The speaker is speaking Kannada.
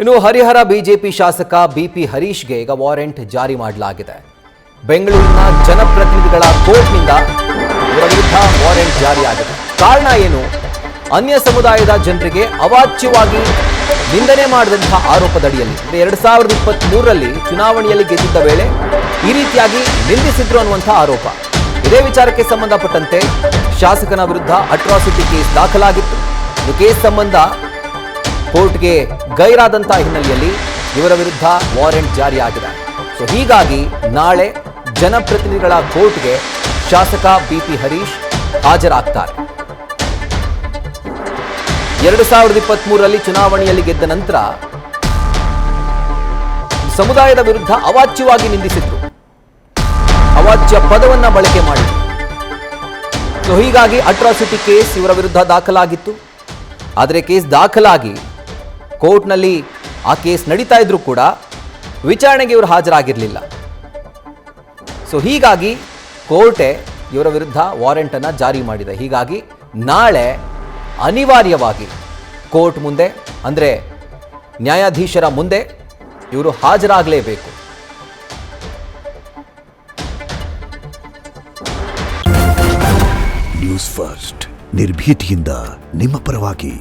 ಇನ್ನು ಹರಿಹರ ಬಿಜೆಪಿ ಶಾಸಕ ಬಿಪಿ ಹರೀಶ್ಗೆ ಈಗ ವಾರೆಂಟ್ ಜಾರಿ ಮಾಡಲಾಗಿದೆ. ಬೆಂಗಳೂರಿನ ಜನಪ್ರತಿನಿಧಿಗಳ ಕೋರ್ಟ್ನಿಂದ ಇವರ ವಿರುದ್ಧ ವಾರೆಂಟ್ ಜಾರಿಯಾಗಿದೆ. ಕಾರಣ ಏನು? ಅನ್ಯ ಸಮುದಾಯದ ಜನರಿಗೆ ಅವಾಚ್ಯವಾಗಿ ನಿಂದನೆ ಮಾಡಿದಂತಹ ಆರೋಪದಡಿಯಲ್ಲಿ 2023ರಲ್ಲಿ ಚುನಾವಣೆಯಲ್ಲಿ ಗೆದ್ದಿದ್ದ ವೇಳೆ ಈ ರೀತಿಯಾಗಿ ನಿಂದಿಸಿದ್ರು ಅನ್ನುವಂತಹ ಆರೋಪ. ಇದೇ ವಿಚಾರಕ್ಕೆ ಸಂಬಂಧಪಟ್ಟಂತೆ ಶಾಸಕನ ವಿರುದ್ಧ ಅಟ್ರಾಸಿಟಿ ಕೇಸ್ ದಾಖಲಾಗಿತ್ತು. ಈ ಕೇಸ್ ಸಂಬಂಧ ಕೋರ್ಟ್ಗೆ ಗೈರಾದಂತಹ ಹಿನ್ನೆಲೆಯಲ್ಲಿ ಇವರ ವಿರುದ್ಧ ವಾರೆಂಟ್ ಜಾರಿಯಾಗಿದೆ. ಸೊ ಹೀಗಾಗಿ ನಾಳೆ ಜನಪ್ರತಿನಿಧಿಗಳ ಕೋರ್ಟ್ಗೆ ಶಾಸಕ ಬಿಪಿ ಹರೀಶ್ ಹಾಜರಾಗ್ತಾರೆ. 2023ರಲ್ಲಿ ಚುನಾವಣೆಯಲ್ಲಿ ಗೆದ್ದ ನಂತರ ಸಮುದಾಯದ ವಿರುದ್ಧ ಅವಾಚ್ಯವಾಗಿ ನಿಂದಿಸಿದ್ರು, ಅವಾಚ್ಯ ಪದವನ್ನ ಬಳಕೆ ಮಾಡಿದ್ರು. ಸೊ ಹೀಗಾಗಿ ಅಟ್ರಾಸಿಟಿ ಕೇಸ್ ಇವರ ವಿರುದ್ಧ ದಾಖಲಾಗಿತ್ತು. ಆದರೆ ಕೇಸ್ ದಾಖಲಾಗಿ ಕೋರ್ಟ್ನಲ್ಲಿ ಆ ಕೇಸ್ ನಡೀತಾ ಇದ್ರೂ ಕೂಡ ವಿಚಾರಣೆಗೆ ಇವರು ಹಾಜರಾಗಿರಲಿಲ್ಲ. ಸೊ ಹೀಗಾಗಿ ಕೋರ್ಟೆ ಇವರ ವಿರುದ್ಧ ವಾರೆಂಟ್ ಅನ್ನು ಜಾರಿ ಮಾಡಿದೆ. ಹೀಗಾಗಿ ನಾಳೆ ಅನಿವಾರ್ಯವಾಗಿ ಕೋರ್ಟ್ ಮುಂದೆ, ಅಂದರೆ ನ್ಯಾಯಾಧೀಶರ ಮುಂದೆ ಇವರು ಹಾಜರಾಗಲೇಬೇಕು. ನ್ಯೂಸ್ ಫಸ್ಟ್ ನಿರ್ಭೀತಿಯಿಂದ ನಿಮ್ಮ ಪರವಾಗಿ.